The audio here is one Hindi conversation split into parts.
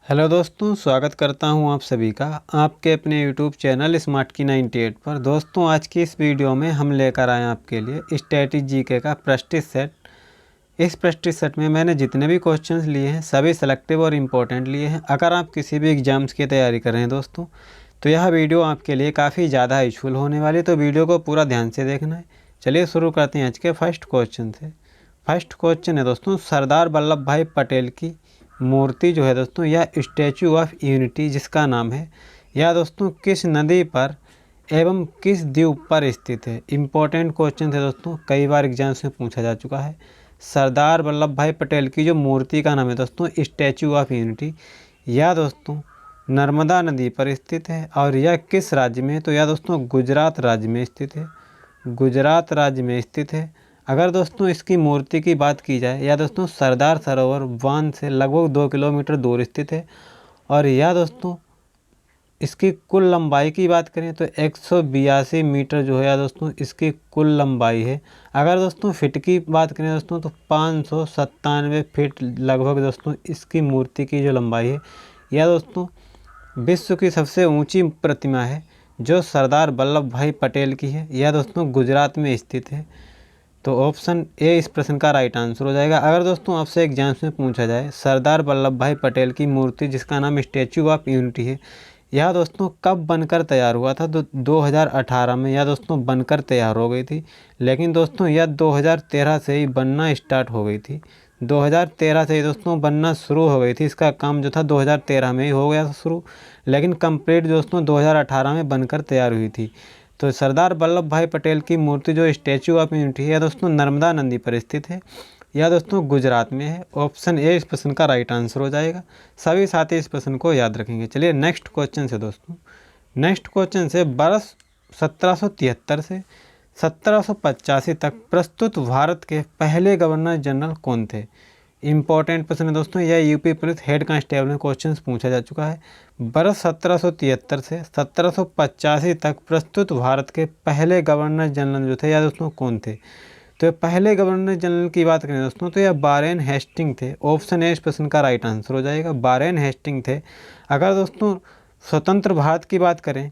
हेलो दोस्तों, स्वागत करता हूं आप सभी का आपके अपने यूट्यूब चैनल स्मार्ट की 98 पर। दोस्तों, आज की इस वीडियो में हम लेकर आए आपके लिए स्टैटिक जीके का प्रैक्टिस सेट। इस प्रैक्टिस सेट में मैंने जितने भी क्वेश्चंस लिए हैं सभी सेलेक्टिव और इम्पोर्टेंट लिए हैं। अगर आप किसी भी एग्जाम्स की तैयारी कर रहे हैं दोस्तों, तो यह वीडियो आपके लिए काफ़ी ज़्यादा यूजफुल होने वाली है, तो वीडियो को पूरा ध्यान से देखना है। चलिए शुरू करते हैं आज के फर्स्ट क्वेश्चन से। फर्स्ट क्वेश्चन है दोस्तों, सरदार वल्लभ भाई पटेल की मूर्ति जो है दोस्तों, यह स्टैचू ऑफ यूनिटी जिसका नाम है, यह दोस्तों किस नदी पर एवं किस द्वीप पर स्थित है। इम्पोर्टेंट क्वेश्चन है दोस्तों, कई बार एग्जाम्स में पूछा जा चुका है। सरदार वल्लभ भाई पटेल की जो मूर्ति का नाम है दोस्तों स्टैचू ऑफ यूनिटी, यह दोस्तों नर्मदा नदी पर स्थित है और यह किस राज्य में है, तो यह दोस्तों गुजरात राज्य में स्थित है। गुजरात राज्य में स्थित है। अगर दोस्तों इसकी मूर्ति की बात की जाए, यह दोस्तों सरदार सरोवर बांध से लगभग 2 किलोमीटर दूर स्थित है और यह दोस्तों इसकी कुल लंबाई की बात करें तो 182 मीटर जो है दोस्तों इसकी कुल लंबाई है। अगर दोस्तों फिट की बात करें दोस्तों तो 597 फीट लगभग दोस्तों इसकी मूर्ति की जो लंबाई है। यह दोस्तों विश्व की सबसे ऊंची प्रतिमा है जो सरदार वल्लभ भाई पटेल की है। यह दोस्तों गुजरात में स्थित है। तो ऑप्शन ए इस प्रश्न का राइट आंसर हो जाएगा। अगर दोस्तों आपसे एग्जाम्स में पूछा जाए सरदार वल्लभ भाई पटेल की मूर्ति जिसका नाम स्टैचू ऑफ यूनिटी है, यह दोस्तों कब बनकर तैयार हुआ था, तो 2018 में यह दोस्तों बनकर तैयार हो गई थी। लेकिन दोस्तों यह 2013 से ही बनना स्टार्ट हो गई थी। 2013 से ही दोस्तों बनना शुरू हो गई थी। इसका काम जो था 2013 में ही हो गया था शुरू, लेकिन कंप्लीट दोस्तों 2018 में बनकर तैयार हुई थी। तो सरदार वल्लभ भाई पटेल की मूर्ति जो स्टैचू ऑफ यूनिटी है दोस्तों नर्मदा नदी पर स्थित है। यह दोस्तों गुजरात में है। ऑप्शन ए इस प्रश्न का राइट आंसर हो जाएगा। सभी साथी इस प्रश्न को याद रखेंगे। चलिए नेक्स्ट क्वेश्चन से दोस्तों, नेक्स्ट क्वेश्चन से वर्ष 1773 से 1785 तक प्रस्तुत भारत के पहले गवर्नर जनरल कौन थे। इंपॉर्टेंट प्रश्न है दोस्तों, यह यूपी पुलिस हेड कांस्टेबल में क्वेश्चन पूछा जा चुका है। वर्ष 1773 से 1785 तक प्रस्तुत भारत के पहले गवर्नर जनरल जो थे यह दोस्तों कौन थे। तो पहले गवर्नर जनरल की बात करें दोस्तों तो यह वारेन हेस्टिंग थे। ऑप्शन ए इस प्रश्न का राइट आंसर हो जाएगा, वारेन हेस्टिंग थे। अगर दोस्तों स्वतंत्र भारत की बात करें,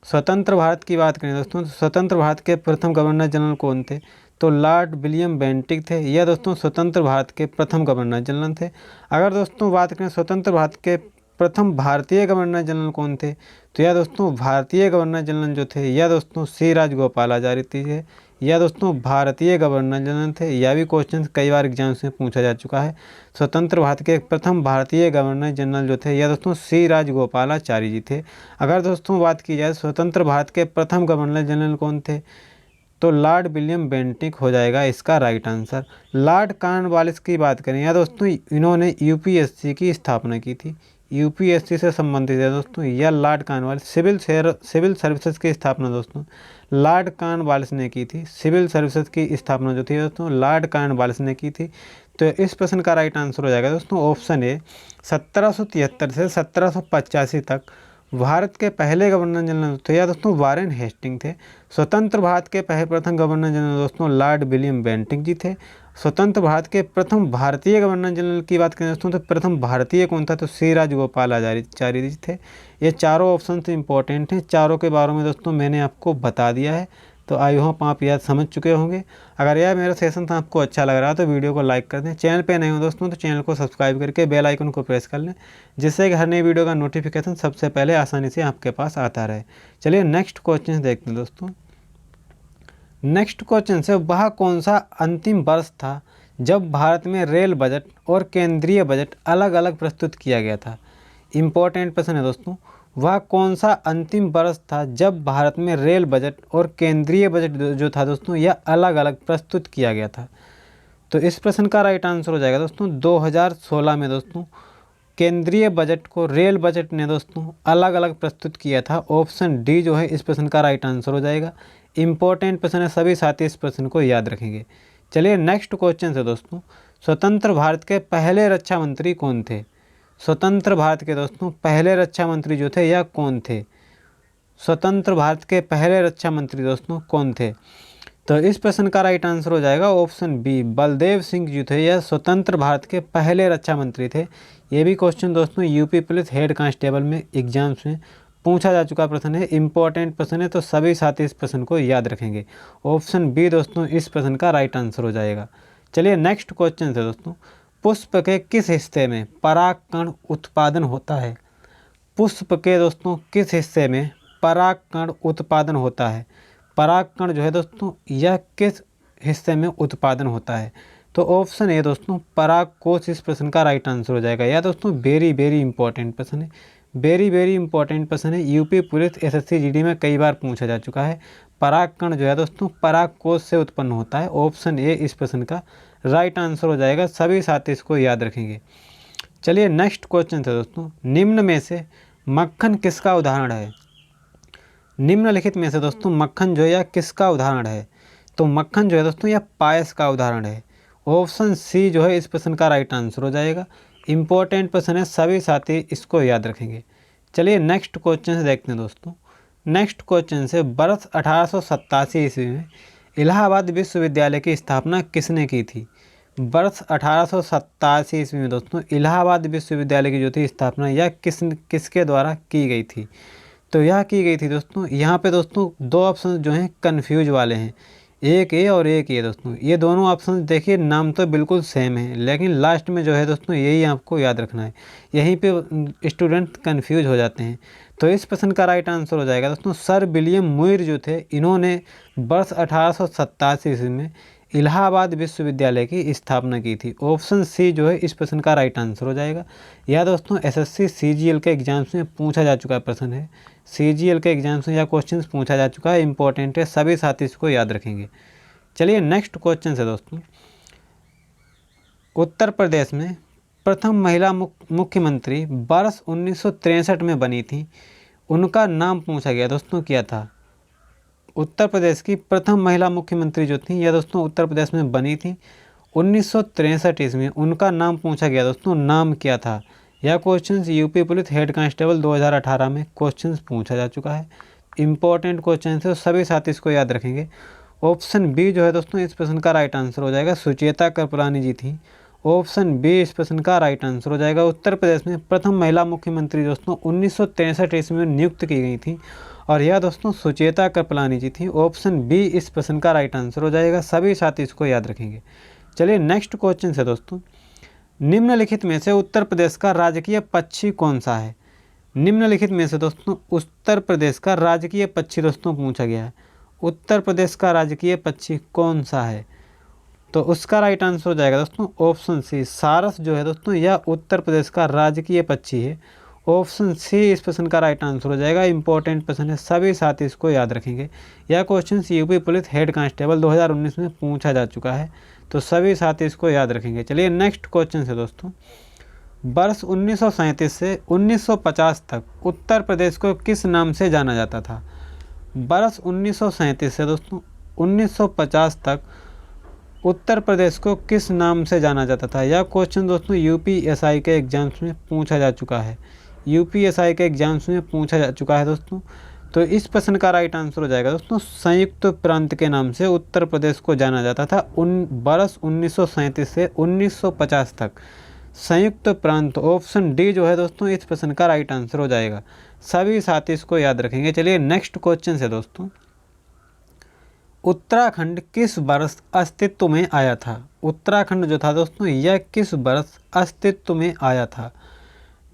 स्वतंत्र भारत की बात करें दोस्तों, तो स्वतंत्र भारत के प्रथम गवर्नर जनरल कौन थे, तो लॉर्ड विलियम बेंटिक थे। यह दोस्तों स्वतंत्र भारत के प्रथम गवर्नर जनरल थे। अगर दोस्तों बात करें स्वतंत्र भारत के प्रथम भारतीय गवर्नर जनरल कौन थे, तो यह दोस्तों भारतीय गवर्नर जनरल जो थे यह दोस्तों सी राजगोपालाचारी थे। यह दोस्तों भारतीय गवर्नर जनरल थे। यह भी क्वेश्चन कई बार एग्जाम्स में पूछा जा चुका है। स्वतंत्र भारत के प्रथम भारतीय गवर्नर जनरल जो थे यह दोस्तों सी राजगोपालाचारी जी थे। अगर दोस्तों बात की जाए स्वतंत्र भारत के प्रथम गवर्नर जनरल कौन थे, तो लॉर्ड विलियम बेंटिक हो जाएगा इसका राइट आंसर। लॉर्ड कॉर्नवालिस की बात करें या दोस्तों इन्होंने यूपीएससी की स्थापना की थी। यूपीएससी से संबंधित है दोस्तों यह लॉर्ड कॉर्नवालिस। सिविल सर्विसेज की स्थापना दोस्तों लॉर्ड कॉर्नवालिस ने की थी। सिविल सर्विसेज की स्थापना जो थी दोस्तों लॉर्ड कॉर्नवालिस ने की थी। तो इस प्रश्न का राइट आंसर हो जाएगा दोस्तों ऑप्शन ए। 1773 से 1785 तक भारत के पहले गवर्नर जनरल थे या दोस्तों वारेन हेस्टिंग थे। स्वतंत्र भारत के प्रथम गवर्नर जनरल दोस्तों लॉर्ड विलियम बेंटिक जी थे। स्वतंत्र भारत के प्रथम भारतीय गवर्नर जनरल की बात करें दोस्तों तो प्रथम भारतीय कौन था, तो सी राजगोपालाचारी जी थे। ये चारों ऑप्शन इंपॉर्टेंट हैं। चारों के बारे में दोस्तों मैंने आपको बता दिया है, तो आई होप आप यह समझ चुके होंगे। अगर यह मेरा सेशन था आपको अच्छा लग रहा है तो वीडियो को लाइक कर दें। चैनल पे नए हो दोस्तों तो चैनल को सब्सक्राइब करके बेल आइकन को प्रेस कर लें, जिससे कि हर नई वीडियो का नोटिफिकेशन सबसे पहले आसानी से आपके पास आता रहे। चलिए नेक्स्ट क्वेश्चन देखते हैं दोस्तों। नेक्स्ट क्वेश्चन से, वह कौन सा अंतिम वर्ष था जब भारत में रेल बजट और केंद्रीय बजट अलग अलग प्रस्तुत किया गया था। इम्पोर्टेंट प्रश्न है दोस्तों, वह कौन सा अंतिम वर्ष था जब भारत में रेल बजट और केंद्रीय बजट जो था दोस्तों यह अलग अलग प्रस्तुत किया गया था। तो इस प्रश्न का राइट आंसर हो जाएगा दोस्तों 2016 में दोस्तों केंद्रीय बजट को रेल बजट ने दोस्तों अलग अलग प्रस्तुत किया था। ऑप्शन डी जो है इस प्रश्न का राइट आंसर हो जाएगा। इंपॉर्टेंट प्रश्न है, सभी साथी इस प्रश्न को याद रखेंगे। चलिए नेक्स्ट क्वेश्चन से दोस्तों, स्वतंत्र भारत के पहले रक्षा मंत्री कौन थे। स्वतंत्र भारत के दोस्तों पहले रक्षा मंत्री जो थे यह कौन थे। स्वतंत्र भारत के पहले रक्षा मंत्री दोस्तों कौन थे, तो इस प्रश्न का राइट आंसर हो जाएगा ऑप्शन बी, बलदेव सिंह जी थे। यह स्वतंत्र भारत के पहले रक्षा मंत्री थे। ये भी क्वेश्चन दोस्तों यूपी पुलिस हेड कांस्टेबल में एग्जाम्स में पूछा जा चुका प्रश्न है, इंपॉर्टेंट प्रश्न है, तो सभी साथी इस प्रश्न को याद रखेंगे। ऑप्शन बी दोस्तों इस प्रश्न का राइट आंसर हो जाएगा। चलिए नेक्स्ट क्वेश्चन है दोस्तों, पुष्प के किस हिस्से में परागकण उत्पादन होता है? पुष्प के दोस्तों किस हिस्से में परागकण उत्पादन होता है? परागकण जो है दोस्तों यह किस हिस्से में उत्पादन होता है? तो ऑप्शन ए दोस्तों परागकोश इस प्रश्न का राइट आंसर हो जाएगा। यह दोस्तों वेरी इंपॉर्टेंट प्रश्न है, वेरी इंपॉर्टेंट प्रश्न है। यूपी पुलिस एसएससी जीडी में कई बार पूछा जा चुका है। परागकण जो है दोस्तों परागकोश से उत्पन्न होता है। ऑप्शन ए इस प्रश्न का राइट आंसर हो जाएगा। सभी साथी इसको याद रखेंगे। चलिए नेक्स्ट क्वेश्चन है दोस्तों, निम्न में से मक्खन किसका उदाहरण है? निम्नलिखित में से दोस्तों मक्खन जो है यह किसका उदाहरण है? तो मक्खन जो है दोस्तों यह पायस का उदाहरण है। ऑप्शन सी जो है इस प्रश्न का राइट आंसर हो जाएगा। इंपॉर्टेंट प्रश्न है, सभी साथी इसको याद रखेंगे। चलिए नेक्स्ट क्वेश्चन से देखते हैं दोस्तों। नेक्स्ट क्वेश्चन से, वर्ष 1887 ईस्वी में इलाहाबाद विश्वविद्यालय की स्थापना किसने की थी? वर्ष 1887 ईस्वी में दोस्तों इलाहाबाद विश्वविद्यालय की जो थी स्थापना यह किसके द्वारा की गई थी? तो यह की गई थी दोस्तों, यहाँ पे दोस्तों दो ऑप्शन जो हैं कन्फ्यूज वाले हैं, एक ए और एक ए दोस्तों। ये दोनों ऑप्शन देखिए नाम तो बिल्कुल सेम है, लेकिन लास्ट में जो है दोस्तों यही आपको याद रखना है, यहीं पे स्टूडेंट कन्फ्यूज हो जाते हैं। तो इस प्रश्न का राइट आंसर हो जाएगा दोस्तों सर विलियम मुइर जो थे, इन्होंने वर्ष 1887 ईस्वी में इलाहाबाद विश्वविद्यालय की स्थापना की थी। ऑप्शन सी जो है इस प्रश्न का राइट आंसर हो जाएगा। यह दोस्तों एसएससी सीजीएल के एग्जाम्स में पूछा जा चुका प्रश्न है। सीजीएल के एग्जाम्स में यह क्वेश्चन पूछा जा चुका है, इंपॉर्टेंट है, सभी साथी इसको याद रखेंगे। चलिए नेक्स्ट क्वेश्चन है दोस्तों, उत्तर प्रदेश में प्रथम महिला मुख्यमंत्री वर्ष 1963 में बनी थी, उनका नाम पूछा गया दोस्तों क्या था? उत्तर प्रदेश की प्रथम महिला मुख्यमंत्री जो थी यह दोस्तों उत्तर प्रदेश में बनी थी 1963 ईस्वी में, उनका नाम पूछा गया दोस्तों, नाम क्या था? यह question UP police head constable 2018 में क्वेश्चन पूछा जा चुका है। इंपॉर्टेंट क्वेश्चन है, सभी साथी इसको याद रखेंगे। ऑप्शन बी जो है दोस्तों इस प्रश्न का राइट आंसर हो जाएगा, सुचेता कृपलानी जी थी। ऑप्शन बी इस प्रश्न का राइट आंसर हो जाएगा। उत्तर प्रदेश में प्रथम महिला मुख्यमंत्री दोस्तों 1963 ईस्वी में नियुक्त की गई थी और यह दोस्तों सुचेता कृपलानी जी थी। ऑप्शन बी इस प्रश्न का राइट आंसर हो जाएगा। सभी साथी इसको याद रखेंगे। चलिए नेक्स्ट क्वेश्चन है दोस्तों, निम्नलिखित में से उत्तर प्रदेश का राजकीय पक्षी कौन सा है? निम्नलिखित में से दोस्तों उत्तर प्रदेश का राजकीय पक्षी दोस्तों पूछा गया है। उत्तर प्रदेश का राजकीय पक्षी कौन सा है? तो उसका राइट आंसर हो जाएगा दोस्तों ऑप्शन सी, सारस जो है दोस्तों यह उत्तर प्रदेश का राजकीय पक्षी है। ऑप्शन सी इस प्रश्न का राइट आंसर हो जाएगा। इंपॉर्टेंट प्रश्न है, सभी साथी इसको याद रखेंगे। यह question UP police head constable 2019 में पूछा जा चुका है, तो सभी साथी इसको याद रखेंगे। चलिए नेक्स्ट क्वेश्चन है दोस्तों, वर्ष 1937 से 1950 तक उत्तर प्रदेश को किस नाम से जाना जाता था? वर्ष 1937 से दोस्तों 1950 तक उत्तर प्रदेश को किस नाम से जाना जाता था? यह क्वेश्चन दोस्तों यूपीएसआई के एग्जाम्स में पूछा जा चुका है। यूपीएसआई के एग्जाम्स में पूछा जा चुका है दोस्तों। तो इस प्रश्न का राइट आंसर हो जाएगा दोस्तों संयुक्त प्रांत के नाम से उत्तर प्रदेश को जाना जाता था वर्ष 1937 से 1950 तक, संयुक्त प्रांत। ऑप्शन डी जो है दोस्तों इस प्रश्न का राइट आंसर हो जाएगा। सभी साथी इसको याद रखेंगे। चलिए नेक्स्ट क्वेश्चन है दोस्तों, उत्तराखंड किस वर्ष अस्तित्व में आया था? उत्तराखंड जो था दोस्तों यह किस वर्ष अस्तित्व में आया था?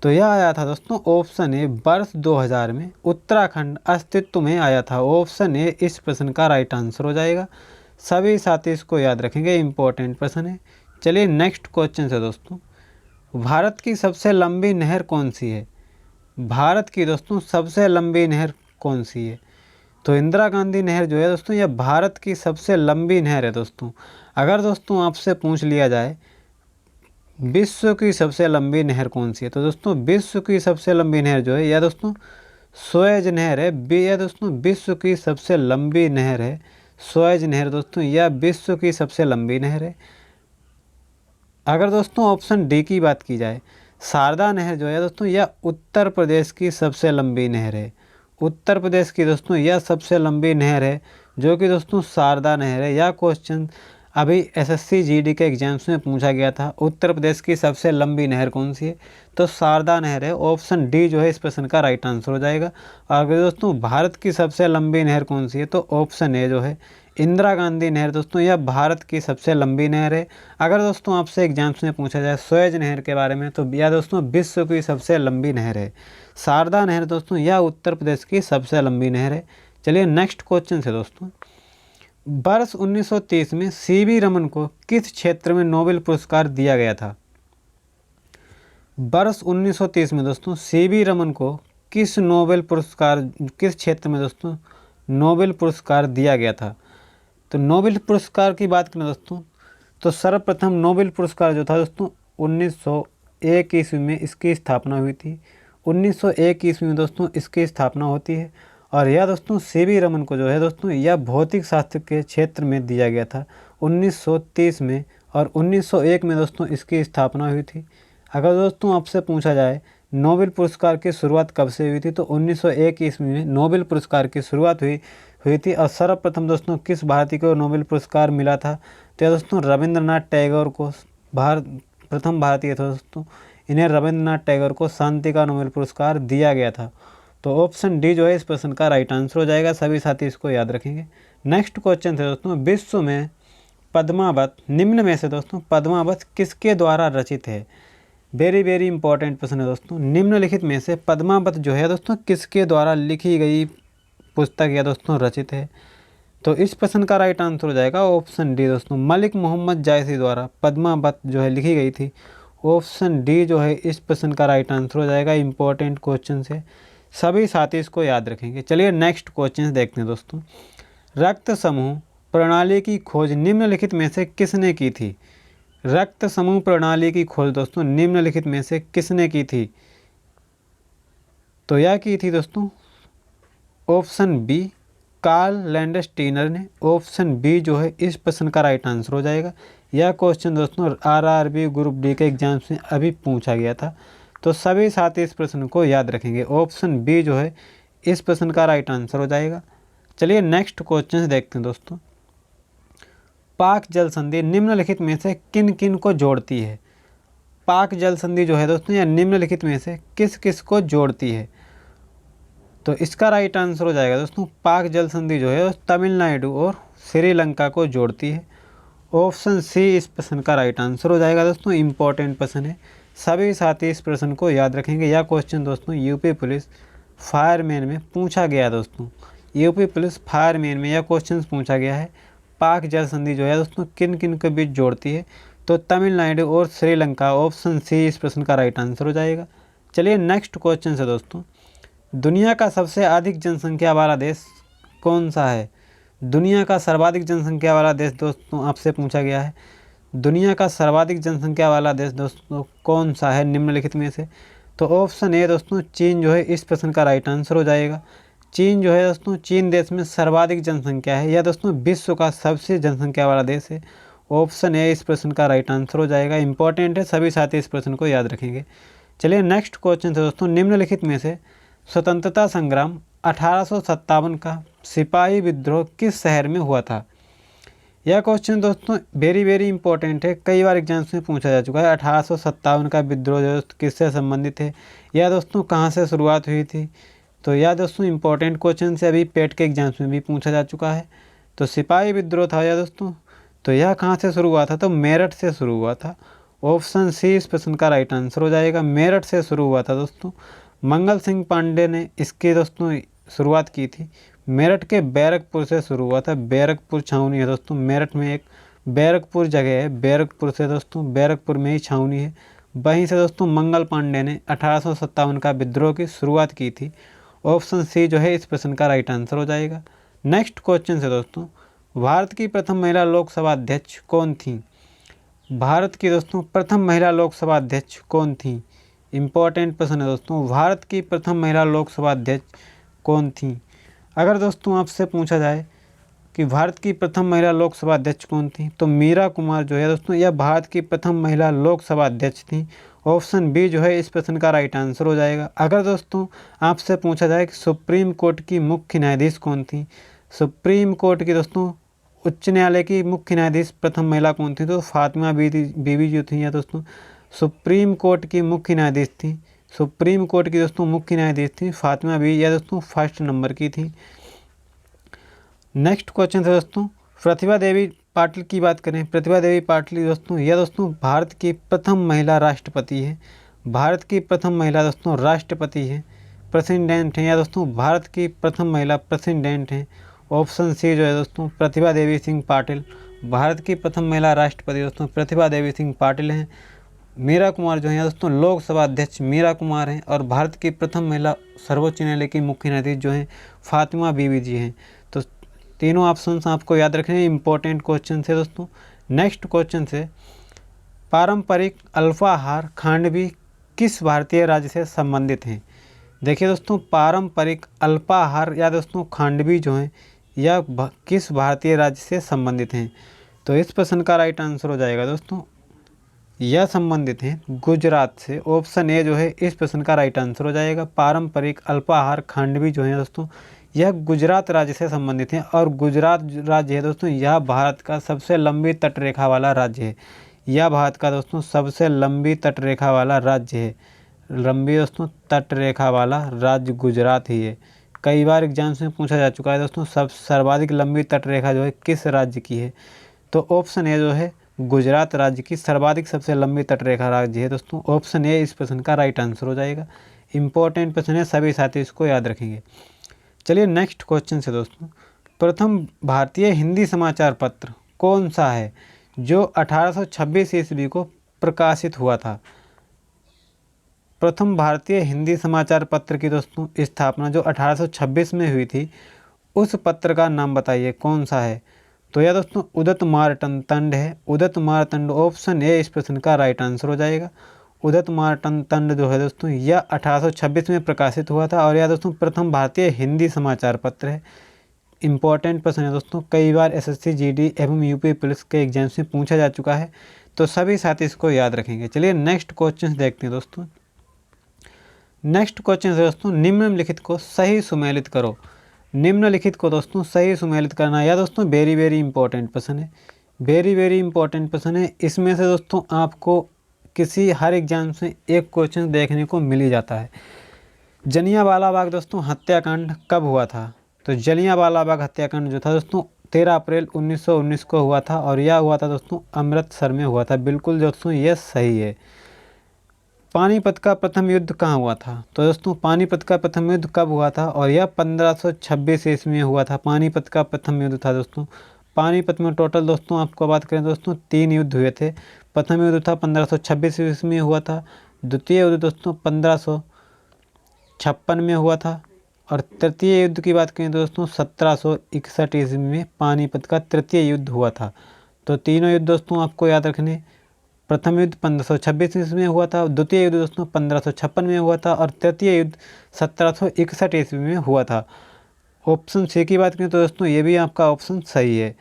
तो यह आया था दोस्तों ऑप्शन ए वर्ष 2000 में उत्तराखंड अस्तित्व में आया था। ऑप्शन ए इस प्रश्न का राइट आंसर हो जाएगा। सभी साथी इसको याद रखेंगे, इंपॉर्टेंट प्रश्न है। चलिए नेक्स्ट क्वेश्चन है दोस्तों, भारत की सबसे लंबी नहर कौन सी है? भारत की दोस्तों सबसे लंबी नहर कौन सी है? तो इंदिरा गांधी नहर जो है दोस्तों यह भारत की सबसे लंबी नहर है दोस्तों। अगर दोस्तों आपसे पूछ लिया जाए विश्व की सबसे लंबी नहर कौन सी है, तो दोस्तों विश्व की सबसे लंबी नहर जो है यह दोस्तों सुएज नहर है। यह दोस्तों विश्व की सबसे लंबी नहर है, सुएज नहर दोस्तों यह विश्व की सबसे लंबी नहर है। अगर दोस्तों ऑप्शन डी की बात की जाए, शारदा नहर जो है दोस्तों यह उत्तर प्रदेश की सबसे लंबी नहर है। उत्तर प्रदेश की दोस्तों यह सबसे लंबी नहर है जो कि दोस्तों शारदा नहर है। यह क्वेश्चन अभी एसएससी जीडी के एग्जाम्स में पूछा गया था, उत्तर प्रदेश की सबसे लंबी नहर कौन सी है? तो शारदा नहर है। ऑप्शन डी जो है इस प्रश्न का राइट आंसर हो जाएगा। और अगर दोस्तों भारत की सबसे लंबी नहर कौन सी है? तो ऑप्शन ए जो है इंदिरा गांधी नहर दोस्तों, यह भारत की सबसे लंबी नहर है। अगर दोस्तों आपसे एग्जाम्स में पूछा जाए सुएज नहर के बारे में, तो यह दोस्तों विश्व की सबसे लंबी नहर है। शारदा नहर दोस्तों यह उत्तर प्रदेश की सबसे लंबी नहर है। चलिए नेक्स्ट क्वेश्चन से दोस्तों, वर्ष 1930 में सीवी रमन को किस क्षेत्र में नोबेल पुरस्कार दिया गया था? वर्ष 1930 में दोस्तों सीवी रमन को किस क्षेत्र में दोस्तों नोबेल पुरस्कार दिया गया था? तो नोबेल पुरस्कार की बात करें दोस्तों, तो सर्वप्रथम नोबेल पुरस्कार जो था दोस्तों 1901 ईस्वी में इसकी स्थापना हुई थी। 1901 ईस्वी में दोस्तों इसकी स्थापना होती है। और यह दोस्तों सीवी रमन को जो है दोस्तों यह भौतिक शास्त्र के क्षेत्र में दिया गया था 1930 में, और 1901 में दोस्तों इसकी स्थापना हुई थी। अगर दोस्तों आपसे पूछा जाए नोबेल पुरस्कार की शुरुआत कब से हुई थी, तो 1901 ईस्वी में नोबेल पुरस्कार की शुरुआत हुई थी। और सर्वप्रथम दोस्तों किस भारतीय को नोबेल पुरस्कार मिला था? तो यह दोस्तों रविंद्रनाथ टैगोर को, प्रथम भारतीय थे दोस्तों, इन्हें रविंद्रनाथ टैगोर को शांति का नोबेल पुरस्कार दिया गया था। तो ऑप्शन डी जो है इस प्रश्न का राइट आंसर हो जाएगा। सभी साथी इसको याद रखेंगे। नेक्स्ट क्वेश्चन है दोस्तों, विश्व में पद्मावत निम्न में से दोस्तों पद्मावत किसके द्वारा रचित है? वेरी वेरी इंपॉर्टेंट प्रश्न है दोस्तों। निम्नलिखित में से पद्मावत जो है दोस्तों किसके द्वारा लिखी गई पुस्तक या दोस्तों रचित है? तो इस प्रश्न का राइट आंसर हो जाएगा ऑप्शन डी दोस्तों, मलिक मोहम्मद जायसी द्वारा पद्मावत जो है लिखी गई थी। ऑप्शन डी जो है इस प्रश्न का राइट आंसर हो जाएगा। इंपॉर्टेंट क्वेश्चन है, सभी साथी इसको याद रखेंगे। चलिए नेक्स्ट क्वेश्चन देखते हैं दोस्तों, रक्त समूह प्रणाली की खोज निम्नलिखित में से किसने की थी? रक्त समूह प्रणाली की खोज दोस्तों निम्नलिखित में से किसने की थी? तो यह की थी दोस्तों ऑप्शन बी कार्ल लैंडस्टीनर ने। ऑप्शन बी जो है इस प्रश्न का राइट आंसर हो जाएगा। यह क्वेश्चन दोस्तों आरआरबी ग्रुप डी के एग्जाम्स में अभी पूछा गया था, तो सभी साथी इस प्रश्न को याद रखेंगे। ऑप्शन बी जो है इस प्रश्न का राइट आंसर हो जाएगा। चलिए नेक्स्ट क्वेश्चन देखते हैं दोस्तों, पाक जल संधि निम्नलिखित में से किन किन को जोड़ती है? पाक जल संधि जो है दोस्तों यह निम्नलिखित में से किस किस को जोड़ती है? तो इसका राइट आंसर हो जाएगा दोस्तों, पाक जल संधि जो है तमिलनाडु और श्रीलंका को जोड़ती है। ऑप्शन सी इस प्रश्न का राइट आंसर हो जाएगा दोस्तों। इंपॉर्टेंट प्रश्न है, सभी साथी इस प्रश्न को याद रखेंगे। यह क्वेश्चन दोस्तों यूपी पुलिस फायरमैन में पूछा गया दोस्तों, यूपी पुलिस फायरमैन में यह क्वेश्चन पूछा गया है। पाक जल संधि जो है दोस्तों किन किन के बीच जोड़ती है? तो तमिलनाडु और श्रीलंका। ऑप्शन सी इस प्रश्न का राइट आंसर हो जाएगा। चलिए नेक्स्ट क्वेश्चन है दोस्तों, दुनिया का सबसे अधिक जनसंख्या वाला देश कौन सा है? दुनिया का सर्वाधिक जनसंख्या वाला देश दोस्तों आपसे पूछा गया है। दुनिया का सर्वाधिक जनसंख्या वाला देश दोस्तों कौन सा है निम्नलिखित में से? तो ऑप्शन ए दोस्तों चीन जो है इस प्रश्न का राइट आंसर हो जाएगा। चीन जो है दोस्तों, चीन देश में सर्वाधिक जनसंख्या है। यह दोस्तों विश्व का सबसे जनसंख्या वाला देश है। ऑप्शन ए इस प्रश्न का राइट आंसर हो जाएगा। इंपॉर्टेंट है, सभी साथी इस प्रश्न को याद रखेंगे। चलिए नेक्स्ट क्वेश्चन है दोस्तों, निम्नलिखित में से स्वतंत्रता संग्राम 1857 का सिपाही विद्रोह किस शहर में हुआ था? यह क्वेश्चन दोस्तों वेरी वेरी इंपॉर्टेंट है, कई बार एग्जाम्स में पूछा जा चुका है। 1857 का विद्रोह दोस्तों किससे संबंधित है? यह दोस्तों कहाँ से शुरुआत हुई थी? तो यह दोस्तों इंपॉर्टेंट क्वेश्चन से अभी पेट के एग्जाम्स में भी पूछा जा चुका है। तो सिपाही विद्रोह था यह दोस्तों, तो यह कहाँ से शुरू हुआ था? तो मेरठ से शुरू हुआ था। ऑप्शन सी इस प्रश्न का राइट आंसर हो जाएगा। मेरठ से शुरू हुआ था दोस्तों। मंगल सिंह पांडे ने इसकी दोस्तों शुरुआत की थी। मेरठ के बैरकपुर से शुरू हुआ था। बैरकपुर छावनी है दोस्तों, मेरठ में एक बैरकपुर जगह है, बैरकपुर से दोस्तों, बैरकपुर में ही छावनी है। वहीं से दोस्तों मंगल पांडे ने 1857 का विद्रोह की शुरुआत की थी। ऑप्शन सी जो है इस प्रश्न का राइट आंसर हो जाएगा। नेक्स्ट क्वेश्चन है दोस्तों, भारत की प्रथम महिला लोकसभा अध्यक्ष कौन थी? भारत की दोस्तों प्रथम महिला लोकसभा अध्यक्ष कौन थी? इंपॉर्टेंट प्रश्न है दोस्तों, भारत की प्रथम महिला लोकसभा अध्यक्ष कौन थी? अगर दोस्तों आपसे पूछा जाए कि भारत की प्रथम महिला लोकसभा अध्यक्ष कौन थी, तो मीरा कुमार जो है दोस्तों यह भारत की प्रथम महिला लोकसभा अध्यक्ष थी। ऑप्शन बी जो है इस प्रश्न का राइट आंसर हो जाएगा। अगर दोस्तों आपसे पूछा जाए कि सुप्रीम कोर्ट की मुख्य न्यायाधीश कौन थी, सुप्रीम कोर्ट की दोस्तों उच्च न्यायालय की मुख्य न्यायाधीश प्रथम महिला कौन थी? तो फातिमा बीवी जो थी या दोस्तों सुप्रीम कोर्ट की मुख्य न्यायाधीश थी। सुप्रीम कोर्ट की दोस्तों मुख्य न्यायाधीश थी फातिमा बीवी, या दोस्तों फर्स्ट नंबर की थी। नेक्स्ट क्वेश्चन है दोस्तों, प्रतिभा देवी पाटिल की बात करें। प्रतिभा देवी पाटिल दोस्तों यह दोस्तों भारत की प्रथम महिला राष्ट्रपति है। भारत की प्रथम महिला दोस्तों राष्ट्रपति है, प्रेसिडेंट हैं, या दोस्तों भारत की प्रथम महिला प्रेसिडेंट हैं। ऑप्शन सी जो है दोस्तों प्रतिभा देवी सिंह पाटिल। भारत की प्रथम महिला राष्ट्रपति दोस्तों प्रतिभा देवी सिंह पाटिल हैं। मीरा कुमार जो है दोस्तों लोकसभा अध्यक्ष मीरा कुमार हैं। और भारत की प्रथम महिला सर्वोच्च न्यायालय की मुख्य न्यायाधीश जो हैं फातिमा बीवी जी हैं। तो तीनों ऑप्शंस आपको याद रखने हैं, इंपॉर्टेंट क्वेश्चन है दोस्तों। नेक्स्ट क्वेश्चन से, पारंपरिक अल्पाहार खांडवी किस भारतीय राज्य से संबंधित हैं? देखिए दोस्तों पारंपरिक अल्पाहार या दोस्तों खांडवी जो हैं यह किस भारतीय राज्य से संबंधित हैं? तो इस प्रश्न का राइट आंसर हो जाएगा दोस्तों यह संबंधित हैं गुजरात से। ऑप्शन ए जो है इस प्रश्न का राइट आंसर हो जाएगा। पारंपरिक अल्पाहार खांडवी जो है दोस्तों यह गुजरात राज्य से संबंधित हैं। और गुजरात राज्य है दोस्तों यह भारत का सबसे लंबी तटरेखा वाला राज्य है। यह भारत का दोस्तों सबसे लंबी तटरेखा वाला राज्य है। लंबी दोस्तों तटरेखा वाला राज्य गुजरात ही है। कई बार एग्जाम्स में पूछा जा चुका है दोस्तों सर्वाधिक लंबी तटरेखा जो है किस राज्य की है? तो ऑप्शन ए जो है गुजरात राज्य की सर्वाधिक सबसे लंबी तटरेखा राज्य है दोस्तों। ऑप्शन ए इस प्रश्न का राइट आंसर हो जाएगा। इंपॉर्टेंट प्रश्न है, सभी साथी इसको याद रखेंगे। चलिए नेक्स्ट क्वेश्चन से दोस्तों, प्रथम भारतीय हिंदी समाचार पत्र कौन सा है जो 1826 ईस्वी को प्रकाशित हुआ था? प्रथम भारतीय हिंदी समाचार पत्र की दोस्तों स्थापना जो 1826 में हुई थी उस पत्र का नाम बताइए कौन सा है? तो यह दोस्तों उदत मार्तंड है। उदत मार्तंड ऑप्शन ए इस प्रश्न का राइट आंसर हो जाएगा। उदत मार्तंड जो है दोस्तों यह 1826 में प्रकाशित हुआ था और यह दोस्तों प्रथम भारतीय हिंदी समाचार पत्र है। इंपॉर्टेंट प्रश्न है दोस्तों, कई बार एसएससी जीडी एवं यूपी पुलिस के एग्जाम्स में पूछा जा चुका है, तो सभी साथी इसको याद रखेंगे। चलिए नेक्स्ट क्वेश्चन देखते हैं दोस्तों। नेक्स्ट क्वेश्चन है दोस्तों, निम्नलिखित को सही सुमेलित करो। निम्नलिखित को दोस्तों सही सुमेलित करना या दोस्तों वेरी इंपॉर्टेंट प्रश्न है। वेरी इंपॉर्टेंट प्रश्न है। इसमें से दोस्तों आपको किसी हर एग्जाम से एक क्वेश्चन देखने को मिल ही जाता है। जलियांवाला बाग दोस्तों हत्याकांड कब हुआ था? तो जलियांवाला बाग हत्याकांड जो था दोस्तों 13 अप्रैल 1919 को हुआ था और यह हुआ था दोस्तों अमृतसर में हुआ था। बिल्कुल दोस्तों ये सही है। पानीपत का प्रथम युद्ध कहाँ हुआ था? तो दोस्तों पानीपत का प्रथम युद्ध कब हुआ था? और यह 1526 ईस्वी में हुआ था। पानीपत का प्रथम युद्ध था दोस्तों। पानीपत में टोटल दोस्तों आपको बात करें दोस्तों 3 युद्ध हुए थे। प्रथम युद्ध था 1526 ईस्वी में हुआ था। द्वितीय युद्ध दोस्तों 1556 में हुआ था। और तृतीय युद्ध की बात करें दोस्तों 1761 ईस्वी में पानीपत का तृतीय युद्ध हुआ था। तो तीनों युद्ध दोस्तों आपको याद रखने, प्रथम युद्ध 1526 ईस्वी में हुआ था, द्वितीय युद्ध दोस्तों 1556 में हुआ था और तृतीय युद्ध 1761 ईस्वी में हुआ था। ऑप्शन सी की बात करें तो दोस्तों ये भी आपका ऑप्शन सही है।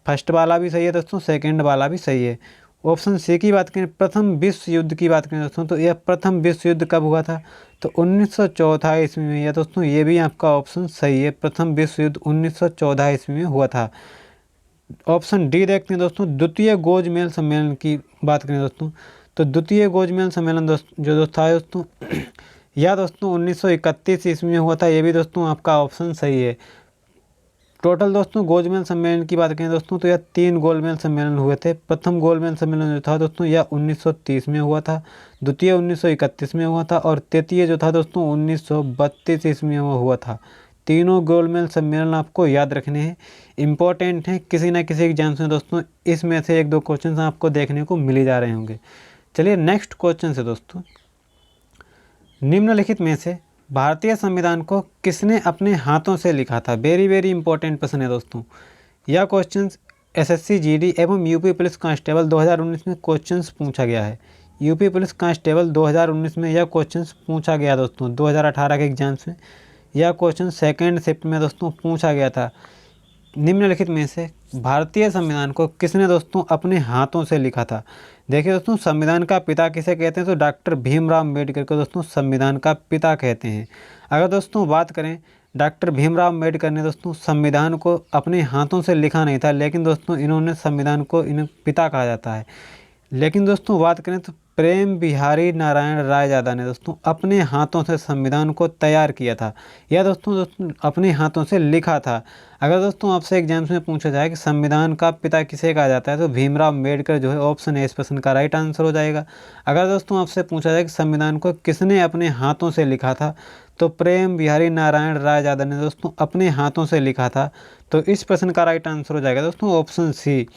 फर्स्ट वाला भी सही है दोस्तों, सेकंड वाला भी सही है। ऑप्शन सी की बात करें, प्रथम विश्व युद्ध की बात करें दोस्तों, तो यह प्रथम विश्व युद्ध कब हुआ था? तो 1914 ईस्वी में। या दोस्तों ये भी आपका ऑप्शन सही है, प्रथम विश्व युद्ध 1914 ईस्वी में हुआ था। ऑप्शन डी देखते हैं दोस्तों, द्वितीय गोजमेल सम्मेलन की बात करें दोस्तों, तो द्वितीय गोजमेल सम्मेलन जो था दोस्तों यह दोस्तों 1931 ईस्वी में हुआ था। ये भी दोस्तों आपका ऑप्शन सही है। टोटल दोस्तों गोलमेज सम्मेलन की बात करें दोस्तों तो यह 3 गोलमेज सम्मेलन हुए थे। प्रथम गोलमेज सम्मेलन जो था दोस्तों यह 1930 में हुआ था, द्वितीय 1931 में हुआ था और तृतीय जो था दोस्तों 1932 ईस्वी में हुआ था। तीनों गोलमेज सम्मेलन आपको याद रखने हैं, इंपॉर्टेंट हैं। किसी न किसी एग्जाम्स में दोस्तों इसमें से 1-2 क्वेश्चन आपको देखने को मिल जा रहे होंगे। चलिए नेक्स्ट क्वेश्चन से दोस्तों, निम्नलिखित में से भारतीय संविधान को किसने अपने हाथों से लिखा था? वेरी इंपॉर्टेंट प्रश्न है दोस्तों। यह क्वेश्चन एसएससी जीडी एवं यूपी पुलिस कांस्टेबल 2019 में क्वेश्चंस पूछा गया है। यूपी पुलिस कांस्टेबल 2019 में यह क्वेश्चंस पूछा गया दोस्तों। 2018 के एग्जाम्स में यह क्वेश्चन सेकेंड शिफ्ट में दोस्तों पूछा गया था। निम्नलिखित में से भारतीय संविधान को किसने दोस्तों अपने हाथों से लिखा था? देखिए दोस्तों, संविधान का पिता किसे कहते हैं? तो डॉक्टर भीमराव अम्बेडकर को दोस्तों संविधान का पिता कहते हैं। अगर दोस्तों बात करें डॉक्टर भीमराव अम्बेडकर ने दोस्तों संविधान को अपने हाथों से लिखा नहीं था, लेकिन दोस्तों इन्होंने संविधान को इन्हें पिता कहा जाता है। लेकिन दोस्तों बात करें तो प्रेम बिहारी नारायण रायजादा ने दोस्तों अपने हाथों से संविधान को तैयार किया था, या दोस्तों अपने हाथों से लिखा था। अगर दोस्तों आपसे एग्जाम्स में पूछा जाए कि संविधान का पिता किसे कहा जाता है, तो भीमराव अम्बेडकर जो है ऑप्शन ए इस प्रश्न का राइट आंसर हो जाएगा। अगर दोस्तों आपसे पूछा जाए कि संविधान को किसने अपने हाथों से लिखा था, तो प्रेम बिहारी नारायण रायजादा ने दोस्तों अपने हाथों से लिखा था। तो इस प्रश्न का राइट आंसर हो जाएगा दोस्तों ऑप्शन सी।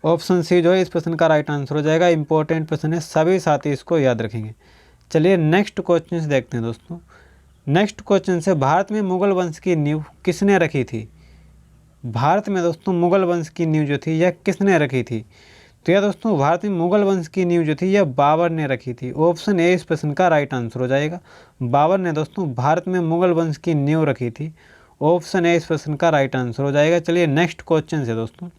ऑप्शन सी जो है इस प्रश्न का राइट आंसर हो जाएगा। इंपॉर्टेंट प्रश्न है, सभी साथी इसको याद रखेंगे। चलिए नेक्स्ट क्वेश्चन देखते हैं दोस्तों। नेक्स्ट क्वेश्चन से, भारत में मुगल वंश की नींव किसने रखी थी? भारत में दोस्तों मुगल वंश की नींव जो थी यह किसने रखी थी? तो यह दोस्तों भारत में मुगल वंश की नींव जो थी यह बाबर ने रखी थी। ऑप्शन ए इस प्रश्न का राइट आंसर हो जाएगा। बाबर ने दोस्तों भारत में मुगल वंश की नींव रखी थी। ऑप्शन ए इस प्रश्न का राइट आंसर हो जाएगा। चलिए नेक्स्ट क्वेश्चन से दोस्तों,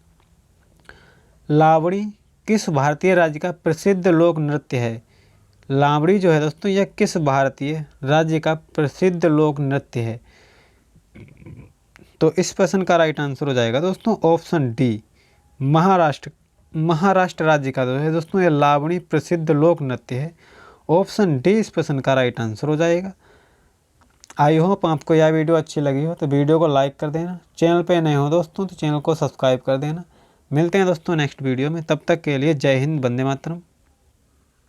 लावड़ी किस भारतीय राज्य का प्रसिद्ध लोक नृत्य है? लावड़ी जो है दोस्तों यह किस भारतीय राज्य का प्रसिद्ध लोक नृत्य है? तो इस प्रश्न का राइट आंसर हो जाएगा दोस्तों ऑप्शन डी, महाराष्ट्र। महाराष्ट्र राज्य का जो है दोस्तों यह लावणी प्रसिद्ध लोक नृत्य है। ऑप्शन डी इस प्रश्न का राइट आंसर हो जाएगा। आई होप आपको यह वीडियो अच्छी लगी हो तो वीडियो को लाइक कर देना। चैनल पे नए हो दोस्तों तो चैनल को सब्सक्राइब कर देना। मिलते हैं दोस्तों नेक्स्ट वीडियो में, तब तक के लिए जय हिंद, वंदे मातरम।